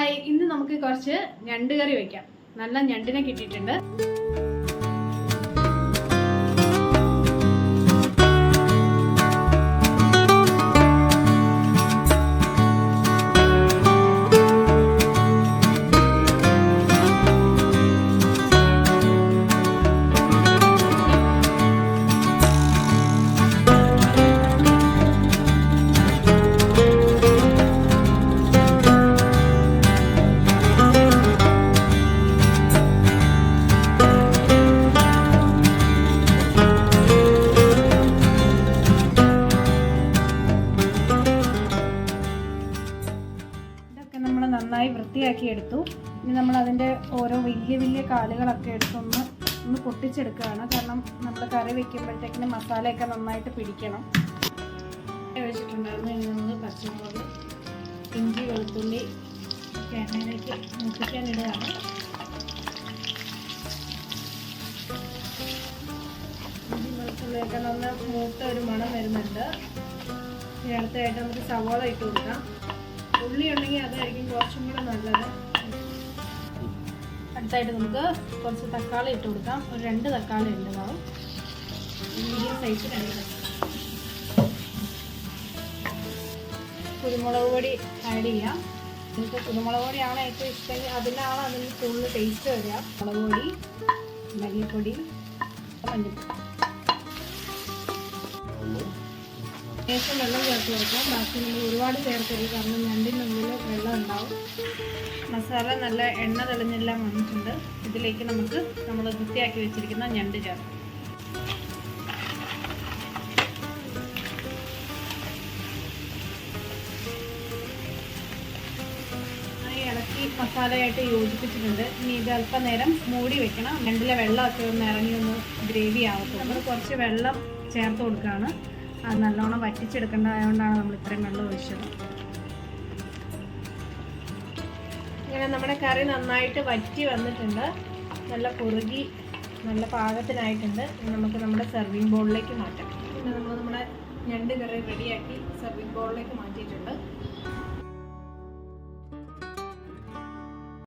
Hi, ഇന്ന് നമുക്ക് കുറച്ച് ഞണ്ട് കറി വെക്കാം. നല്ല ഞണ്ടിനെ കിട്ടിയിട്ടുണ്ട്. നന്നായി വൃത്തിയാക്കി എടുത്തു. ഇനി നമ്മൾ അതിൻ്റെ ഓരോ വലിയ വലിയ കാലുകളൊക്കെ എടുത്തൊന്ന് പൊട്ടിച്ചെടുക്കുകയാണ്. കാരണം നമ്മൾ കറി വെക്കുമ്പോഴത്തേക്കിന് മസാലയൊക്കെ നന്നായിട്ട് പിടിക്കണം. വെച്ചിട്ടുണ്ടായിരുന്നു. ഇനി നമ്മൾ പച്ചമുളക്, ഇഞ്ചി, വെളുത്തുള്ളി എണ്ണയിലേക്ക് മുട്ടിക്കാനിടുകയാണ്. ഇഞ്ചി വെളുത്തുള്ളിയൊക്കെ നല്ല മൂത്ത ഒരു മണം വരുന്നുണ്ട്. ഇനി അടുത്തായിട്ട് നമുക്ക് സവാള ഇട്ട് കൊടുക്കാം. ഉള്ളി ഉണ്ടെങ്കിൽ അതായിരിക്കും കുറച്ചും കൂടെ നല്ലത്. അടുത്തായിട്ട് നമുക്ക് കുറച്ച് തക്കാളി ഇട്ട് കൊടുക്കാം. ഒരു 2 തക്കാളി ഉണ്ടാവും. Medium size 2. കുരുമുളക് പൊടി ആഡ് ചെയ്യാം. നിങ്ങൾക്ക് കുരുമുളക് പൊടിയാണ് ഏറ്റവും ഇഷ്ടമെങ്കിൽ അതിന് കൂടുതൽ ടേസ്റ്റ് വരിക. മുളക് പൊടി, മല്ലിപ്പൊടി, മഞ്ഞൾപ്പൊടി. ശേഷം വെള്ളം ചേർത്ത് കൊടുക്കാം. ബാക്കി നമ്മൾ ഒരുപാട് ചേർക്കരുത്, കാരണം ഞണ്ടിനുള്ളിൽ വെള്ളം ഉണ്ടാവും. മസാല നല്ല എണ്ണ തെളിഞ്ഞെല്ലാം വന്നിട്ടുണ്ട്. ഇതിലേക്ക് നമുക്ക് നമ്മൾ വൃത്തിയാക്കി വെച്ചിരിക്കുന്ന ഞണ്ട് ചേർക്കാം. ഇളക്കി മസാലയായിട്ട് യോജിപ്പിച്ചിട്ടുണ്ട്. ഇനി ഇത് അല്പനേരം മൂടി വെക്കണം. ഞണ്ടിലെ വെള്ളമൊക്കെ ഒന്ന് ഇറങ്ങി ഒന്ന് ഗ്രേവി ആവത്തുള്ളൂ. നമ്മൾ കുറച്ച് വെള്ളം ചേർത്ത് കൊടുക്കുകയാണ്. അത് നല്ലോണം വറ്റിച്ചെടുക്കേണ്ടതായതുകൊണ്ടാണ് നമ്മൾ ഇത്രയും വെള്ളം ഒഴിച്ചത്. ഇങ്ങനെ നമ്മുടെ കറി നന്നായിട്ട് വറ്റി വന്നിട്ടുണ്ട്. നല്ല കുറുകി നല്ല പാകത്തിനായിട്ടുണ്ട്. ഇനി നമുക്ക് നമ്മുടെ സെർവിങ് ബോളിലേക്ക് മാറ്റാം. പിന്നെ നമ്മൾ നമ്മുടെ ഞണ്ട് കറി റെഡിയാക്കി സെർവിങ് ബോളിലേക്ക് മാറ്റിയിട്ടുണ്ട്.